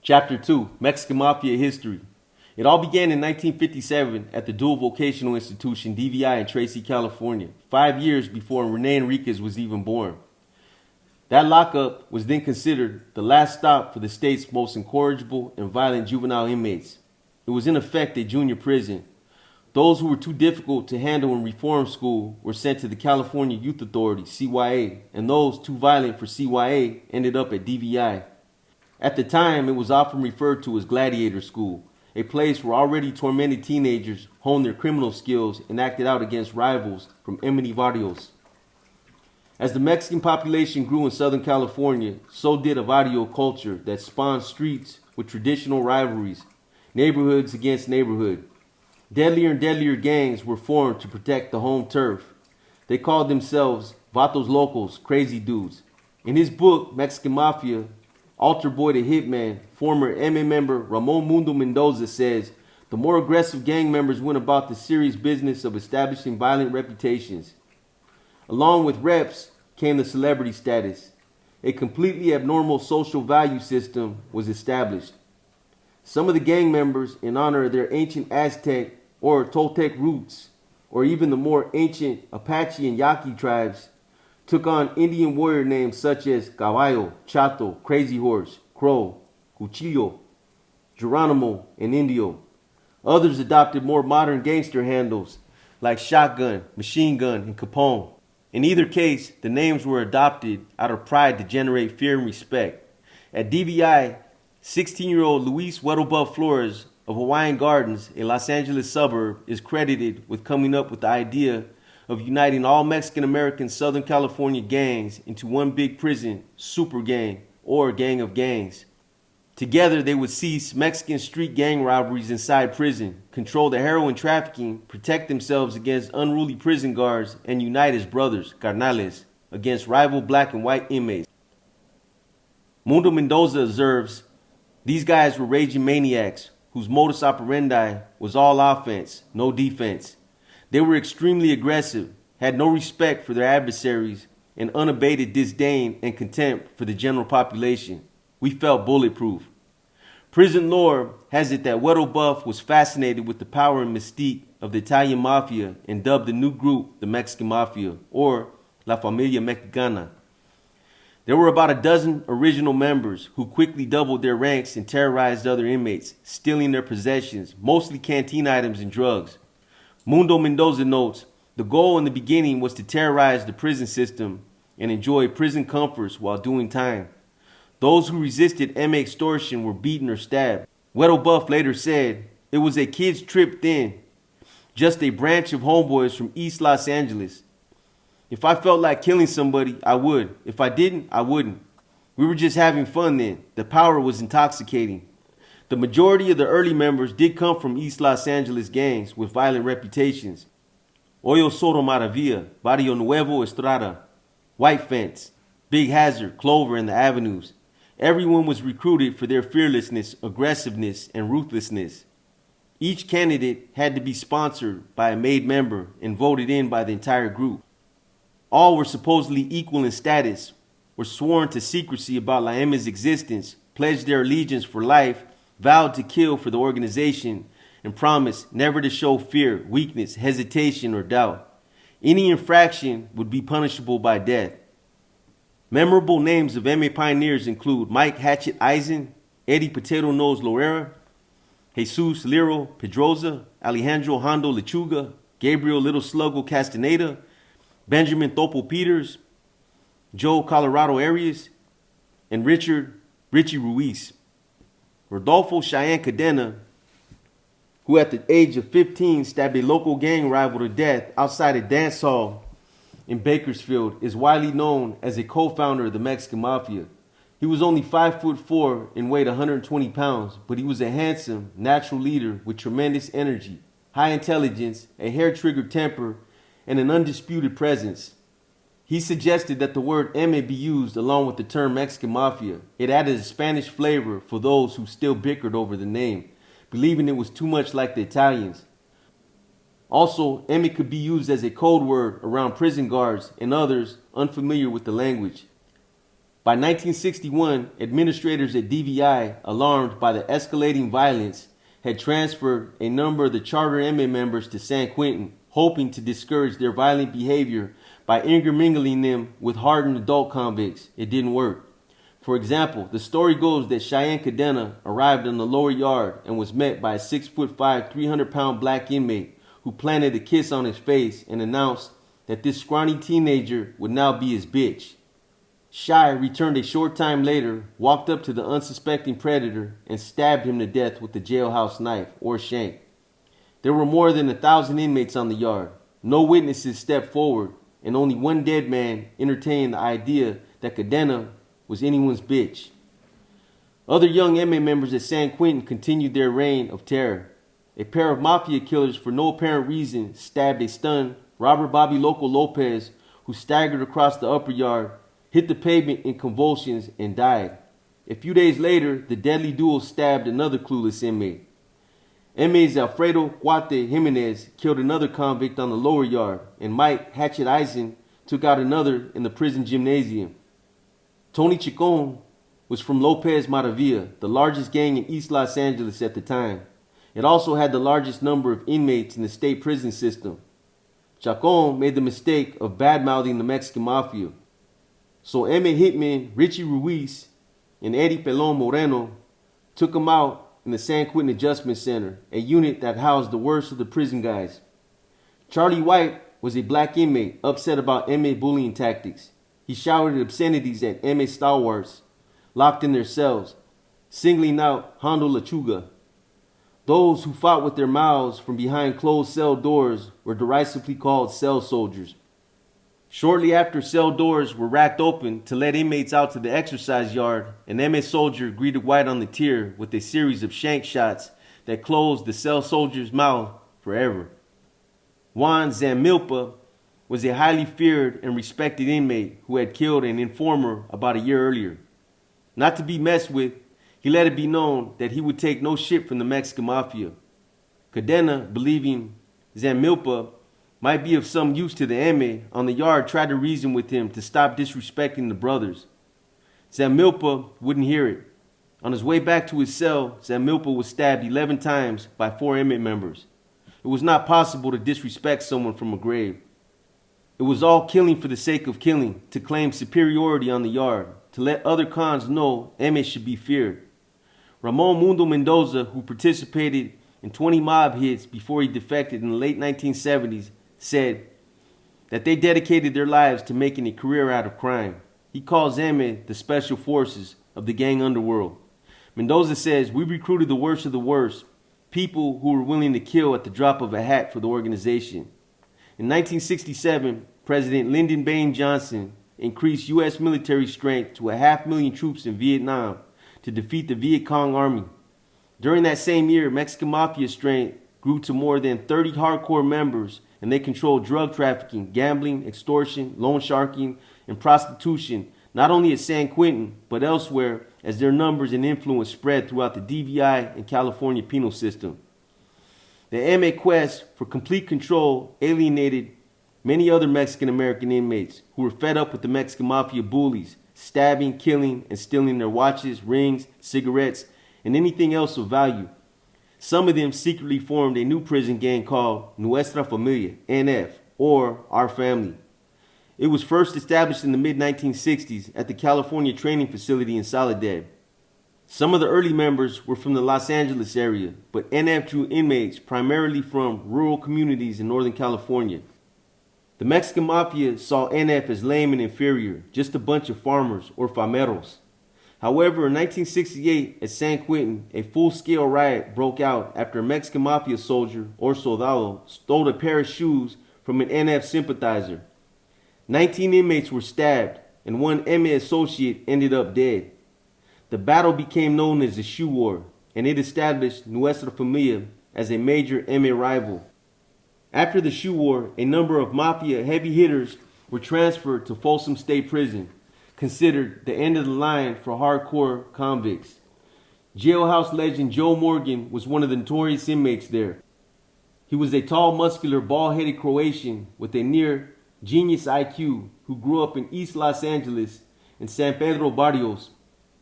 Chapter 2, Mexican Mafia History. It all began in 1957 at the dual vocational institution DVI in Tracy, California, 5 years before Rene Enriquez was even born. That lockup was then considered the last stop for the state's most incorrigible and violent juvenile inmates. It was in effect a junior prison. Those who were too difficult to handle in reform school were sent to the California Youth Authority, CYA, and those too violent for CYA ended up at DVI. At the time, it was often referred to as Gladiator School, a place where already tormented teenagers honed their criminal skills and acted out against rivals from enemy barrios. As the Mexican population grew in Southern California, so did a barrio culture that spawned streets with traditional rivalries, neighborhoods against neighborhood. Deadlier and deadlier gangs were formed to protect the home turf. They called themselves Vatos Locos, crazy dudes. In his book, Mexican Mafia, Altar Boy the Hitman, former MA member Ramon Mundo Mendoza says, the more aggressive gang members went about the serious business of establishing violent reputations. Along with reps came the celebrity status. A completely abnormal social value system was established. Some of the gang members, in honor of their ancient Aztec or Toltec roots, or even the more ancient Apache and Yaqui tribes, took on Indian warrior names such as Caballo, Chato, Crazy Horse, Crow, Cuchillo, Geronimo, and Indio. Others adopted more modern gangster handles like Shotgun, Machine Gun, and Capone. In either case, the names were adopted out of pride to generate fear and respect. At DVI, 16-year-old Luis Huerobuff Flores of Hawaiian Gardens, a Los Angeles suburb, is credited with coming up with the idea of uniting all Mexican-American Southern California gangs into one big prison super gang or gang of gangs. Together, they would cease Mexican street gang robberies inside prison, control the heroin trafficking, protect themselves against unruly prison guards, and unite as brothers, carnales, against rival black and white inmates. Mundo Mendoza observes, these guys were raging maniacs whose modus operandi was all offense, no defense. They were extremely aggressive, had no respect for their adversaries, and unabated disdain and contempt for the general population. We felt bulletproof. Prison lore has it that Huerobuff was fascinated with the power and mystique of the Italian Mafia and dubbed the new group the Mexican Mafia, or La Familia Mexicana. There were about a dozen original members who quickly doubled their ranks and terrorized other inmates, stealing their possessions, mostly canteen items and drugs. Mundo Mendoza notes, the goal in the beginning was to terrorize the prison system and enjoy prison comforts while doing time. Those who resisted MA extortion were beaten or stabbed. Huerobuff later said, it was a kid's trip then, just a branch of homeboys from East Los Angeles. If I felt like killing somebody, I would. If I didn't, I wouldn't. We were just having fun then. The power was intoxicating. The majority of the early members did come from East Los Angeles gangs with violent reputations. Hoyo Soto Maravilla, Barrio Nuevo Estrada, White Fence, Big Hazard, Clover, and the Avenues. Everyone was recruited for their fearlessness, aggressiveness, and ruthlessness. Each candidate had to be sponsored by a made member and voted in by the entire group. All were supposedly equal in status, were sworn to secrecy about La M's existence, pledged their allegiance for life, vowed to kill for the organization, and promised never to show fear, weakness, hesitation, or doubt. Any infraction would be punishable by death. Memorable names of MA pioneers include Mike Hatchet Eisen, Eddie Potato Nose Loera, Jesus Liro Pedroza, Alejandro Hondo Lechuga, Gabriel Little Sluggo Castaneda, Benjamin Topo Peters, Joe Colorado Arias, and Richie Ruiz. Rodolfo Cheyenne Cadena, who at the age of 15 stabbed a local gang rival to death outside a dance hall in Bakersfield, is widely known as a co-founder of the Mexican Mafia. He was only 5'4" and weighed 120 pounds, but he was a handsome, natural leader with tremendous energy, high intelligence, a hair-triggered temper, and an undisputed presence. He suggested that the word MA be used along with the term Mexican Mafia. It added a Spanish flavor for those who still bickered over the name, believing it was too much like the Italians. Also, MA could be used as a code word around prison guards and others unfamiliar with the language. By 1961, administrators at DVI, alarmed by the escalating violence, had transferred a number of the charter MA members to San Quentin, hoping to discourage their violent behavior by intermingling them with hardened adult convicts. It didn't work. For example, the story goes that Cheyenne Cadena arrived in the lower yard and was met by a 6'5", 300-pound black inmate who planted a kiss on his face and announced that this scrawny teenager would now be his bitch. Shy returned a short time later, walked up to the unsuspecting predator, and stabbed him to death with the jailhouse knife or shank. There were more than 1,000 inmates on the yard. No witnesses stepped forward, and only one dead man entertained the idea that Cadena was anyone's bitch. Other young MA members at San Quentin continued their reign of terror. A pair of mafia killers, for no apparent reason, stabbed a stunned Robert Bobby Loco Lopez, who staggered across the upper yard, hit the pavement in convulsions, and died. A few days later, the deadly duo stabbed another clueless inmate. MAs Alfredo Cuate Jimenez killed another convict on the lower yard, and Mike Hatchet Eisen took out another in the prison gymnasium. Tony Chacon was from Lopez Maravilla, the largest gang in East Los Angeles at the time. It also had the largest number of inmates in the state prison system. Chacon made the mistake of bad-mouthing the Mexican Mafia. So MA hitman Richie Ruiz and Eddie Pelon Moreno took him out in the San Quentin Adjustment Center, a unit that housed the worst of the prison guys. Charlie White was a black inmate upset about MA bullying tactics. He shouted obscenities at MA stalwarts locked in their cells, singling out Hondo Lechuga. Those who fought with their mouths from behind closed cell doors were derisively called cell soldiers. Shortly after cell doors were racked open to let inmates out to the exercise yard, an MA soldier greeted White on the tier with a series of shank shots that closed the cell soldier's mouth forever. Juan Zamilpa was a highly feared and respected inmate who had killed an informer about a year earlier. Not to be messed with, he let it be known that he would take no shit from the Mexican Mafia. Cadena, believing Zamilpa might be of some use to the MA, on the yard tried to reason with him to stop disrespecting the brothers. Zamilpa wouldn't hear it. On his way back to his cell, Zamilpa was stabbed 11 times by 4 MA members. It was not possible to disrespect someone from a grave. It was all killing for the sake of killing, to claim superiority on the yard, to let other cons know MA should be feared. Ramon Mundo Mendoza, who participated in 20 mob hits before he defected in the late 1970s, said that they dedicated their lives to making a career out of crime. He calls MA the special forces of the gang underworld. Mendoza says, "We recruited the worst of the worst, people who were willing to kill at the drop of a hat for the organization." In 1967, President Lyndon Baines Johnson increased U.S. military strength to 500,000 troops in Vietnam to defeat the Viet Cong army. During that same year, Mexican Mafia strength grew to more than 30 hardcore members, and they controlled drug trafficking, gambling, extortion, loan sharking, and prostitution, not only at San Quentin, but elsewhere as their numbers and influence spread throughout the DVI and California penal system. The MA quest for complete control alienated many other Mexican-American inmates who were fed up with the Mexican Mafia bullies, stabbing, killing, and stealing their watches, rings, cigarettes, and anything else of value. Some of them secretly formed a new prison gang called Nuestra Familia, NF, or Our Family. It was first established in the mid-1960s at the California Training Facility in Soledad. Some of the early members were from the Los Angeles area, but NF drew inmates primarily from rural communities in Northern California. The Mexican Mafia saw NF as lame and inferior, just a bunch of farmers or fameros. However, in 1968 at San Quentin, a full-scale riot broke out after a Mexican Mafia soldier or soldado stole a pair of shoes from an NF sympathizer. 19 inmates were stabbed, and one MA associate ended up dead. The battle became known as the Shoe War, and it established Nuestra Familia as a major MA rival. After the Shoe War, a number of Mafia heavy hitters were transferred to Folsom State Prison, considered the end of the line for hardcore convicts. Jailhouse legend Joe Morgan was one of the notorious inmates there. He was a tall, muscular, bald-headed Croatian with a near genius IQ who grew up in East Los Angeles in San Pedro Barrios,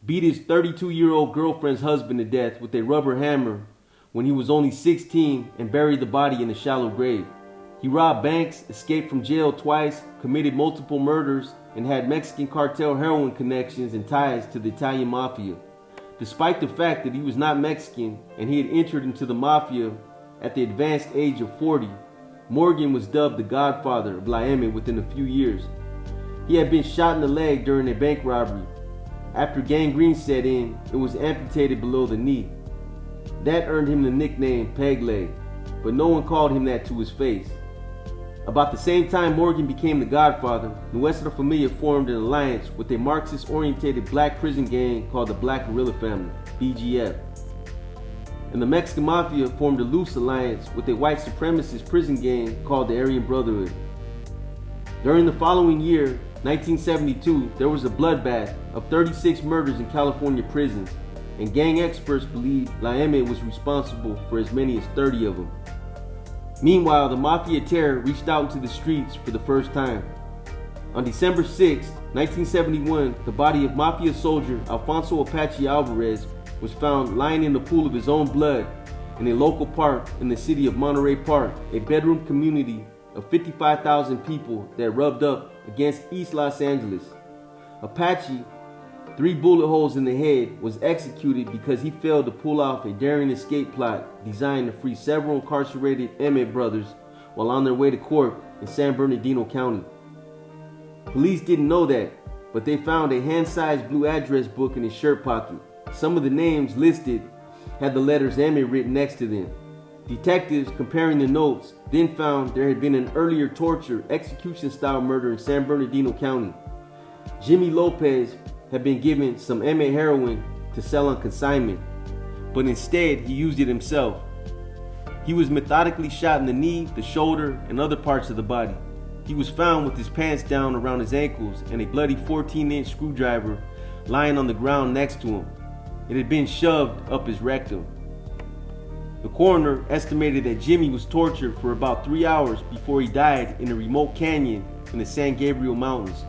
beat his 32-year-old girlfriend's husband to death with a rubber hammer when he was only 16 and buried the body in a shallow grave. He robbed banks, escaped from jail twice, committed multiple murders, and had Mexican cartel heroin connections and ties to the Italian mafia. Despite the fact that he was not Mexican and he had entered into the mafia at the advanced age of 40, Morgan was dubbed the godfather of La M within a few years. He had been shot in the leg during a bank robbery. After gangrene set in, it was amputated below the knee. That earned him the nickname Peg Leg, but no one called him that to his face. About the same time Morgan became the godfather, Nuestra Familia formed an alliance with a Marxist-oriented black prison gang called the Black Guerrilla Family, BGF. And the Mexican Mafia formed a loose alliance with a white supremacist prison gang called the Aryan Brotherhood. During the following year, 1972, there was a bloodbath of 36 murders in California prisons, and gang experts believe La M was responsible for as many as 30 of them. Meanwhile, the Mafia Terror reached out into the streets for the first time. On December 6, 1971, the body of Mafia soldier Alfonso Apache Alvarez was found lying in the pool of his own blood in a local park in the city of Monterey Park, a bedroom community of 55,000 people that rubbed up against East Los Angeles. Apache, 3 bullet holes in the head, was executed because he failed to pull off a daring escape plot designed to free several incarcerated Emmett brothers while on their way to court in San Bernardino County. Police didn't know that, but they found a hand-sized blue address book in his shirt pocket. Some of the names listed had the letters Emmett written next to them. Detectives comparing the notes then found there had been an earlier torture, execution-style murder in San Bernardino County. Jimmy Lopez had been given some Emmett heroin to sell on consignment, but instead he used it himself. He was methodically shot in the knee, the shoulder, and other parts of the body. He was found with his pants down around his ankles and a bloody 14-inch screwdriver lying on the ground next to him. It had been shoved up his rectum. The coroner estimated that Jimmy was tortured for about 3 hours before he died in a remote canyon in the San Gabriel Mountains.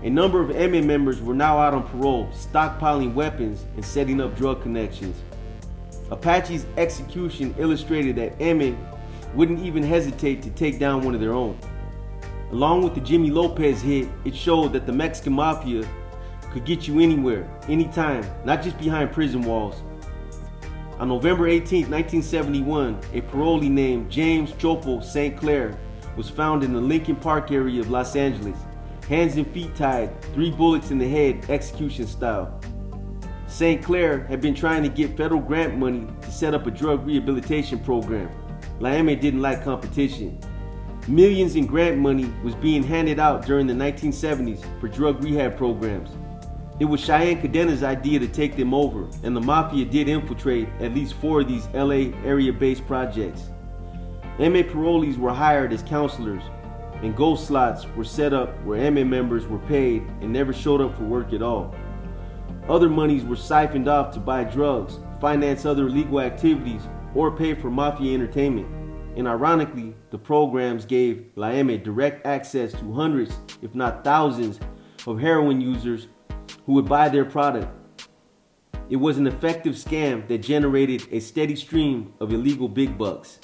A number of Emmett members were now out on parole, stockpiling weapons and setting up drug connections. Apache's execution illustrated that Emmett wouldn't even hesitate to take down one of their own. Along with the Jimmy Lopez hit, it showed that the Mexican Mafia could get you anywhere, anytime, not just behind prison walls. On November 18, 1971, a parolee named James Chopo St. Clair was found in the Lincoln Park area of Los Angeles, hands and feet tied, 3 bullets in the head, execution style. St. Clair had been trying to get federal grant money to set up a drug rehabilitation program. La M didn't like competition. Millions in grant money was being handed out during the 1970s for drug rehab programs. It was Cheyenne Cadena's idea to take them over, and the Mafia did infiltrate at least 4 of these LA area-based projects. MA parolees were hired as counselors, and ghost slots were set up where MA members were paid and never showed up for work at all. Other monies were siphoned off to buy drugs, finance other illegal activities, or pay for Mafia entertainment. And ironically, the programs gave La M direct access to hundreds, if not thousands, of heroin users who would buy their product. It was an effective scam that generated a steady stream of illegal big bucks.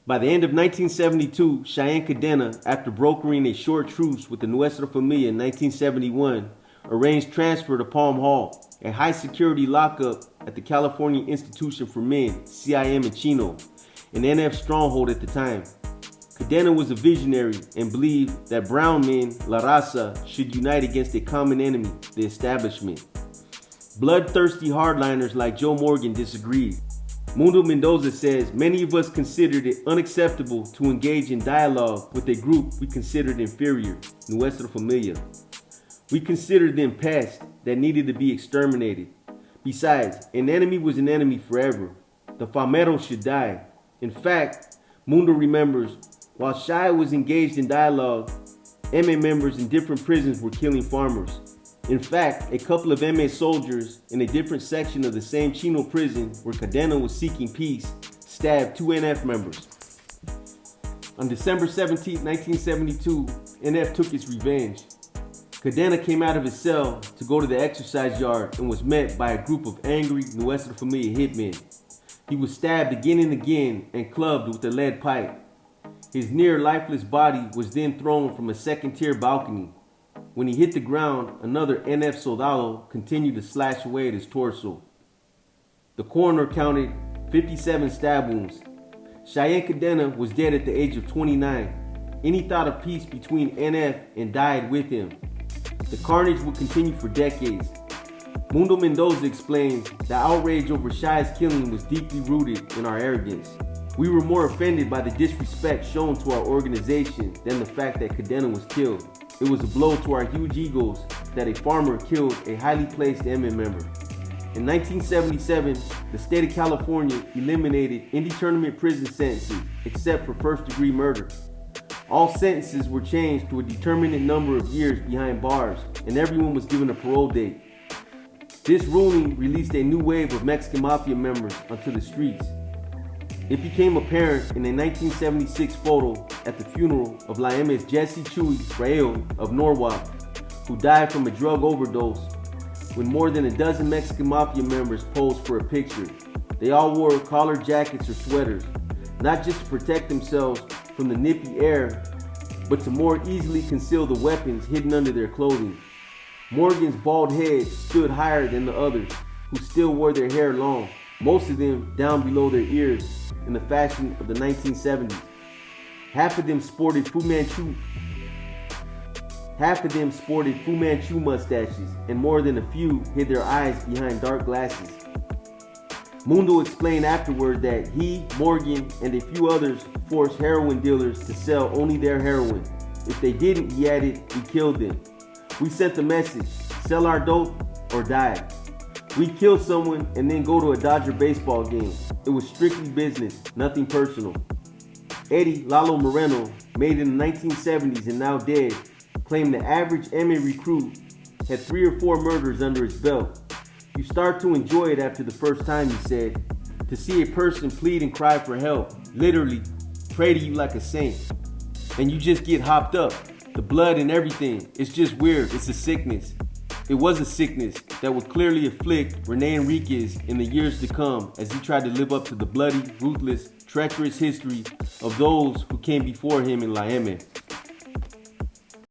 By the end of 1972, Cheyenne Cadena, after brokering a short truce with the Nuestra Familia in 1971, arranged transfer to Palm Hall, a high-security lockup at the California Institution for Men, CIM in Chino, an NF stronghold at the time. Cadena was a visionary and believed that brown men, La Raza, should unite against a common enemy, the establishment. Bloodthirsty hardliners like Joe Morgan disagreed. Mundo Mendoza says many of us considered it unacceptable to engage in dialogue with a group we considered inferior, Nuestra Familia. We considered them pests that needed to be exterminated. Besides, an enemy was an enemy forever. The Palmeros should die. In fact, Mundo remembers, while Shia was engaged in dialogue, MA members in different prisons were killing farmers. In fact, a couple of MA soldiers in a different section of the same Chino prison where Cadena was seeking peace stabbed 2 NF members. On December 17, 1972, NF took its revenge. Cadena came out of his cell to go to the exercise yard and was met by a group of angry Nuestra Familia hitmen. He was stabbed again and again and clubbed with a lead pipe. His near lifeless body was then thrown from a second-tier balcony. When he hit the ground, another NF soldado continued to slash away at his torso. The coroner counted 57 stab wounds. Cheyenne Cadena was dead at the age of 29. Any thought of peace between NF and died with him. The carnage would continue for decades. Mundo Mendoza explains the outrage over Shai's killing was deeply rooted in our arrogance. We were more offended by the disrespect shown to our organization than the fact that Cadena was killed. It was a blow to our huge egos that a farmer killed a highly placed MN member. In 1977, the state of California eliminated indeterminate prison sentences except for first-degree murder. All sentences were changed to a determinate number of years behind bars, and everyone was given a parole date. This ruling released a new wave of Mexican Mafia members onto the streets. It became apparent in a 1976 photo at the funeral of La M's Jesse Chuy Rael of Norwalk, who died from a drug overdose, when more than a dozen Mexican Mafia members posed for a picture. They all wore collar jackets or sweaters, not just to protect themselves from the nippy air, but to more easily conceal the weapons hidden under their clothing. Morgan's bald head stood higher than the others, who still wore their hair long, most of them down below their ears, in the fashion of the 1970s. Half of them sported Fu Manchu mustaches, and more than a few hid their eyes behind dark glasses. Mundo explained afterward that he, Morgan, and a few others forced heroin dealers to sell only their heroin. If they didn't, he added, we killed them. We sent the message, sell our dope or die. We kill someone and then go to a Dodger baseball game. It was strictly business, nothing personal. Eddie Lalo Moreno, made in the 1970s and now dead, claimed the average MA recruit had 3 or 4 murders under his belt. You start to enjoy it after the first time, he said, to see a person plead and cry for help, literally pray to you like a saint. And you just get hopped up, the blood and everything. It's just weird, it's a sickness. It was a sickness that would clearly afflict Rene Enriquez in the years to come as he tried to live up to the bloody, ruthless, treacherous history of those who came before him in La M.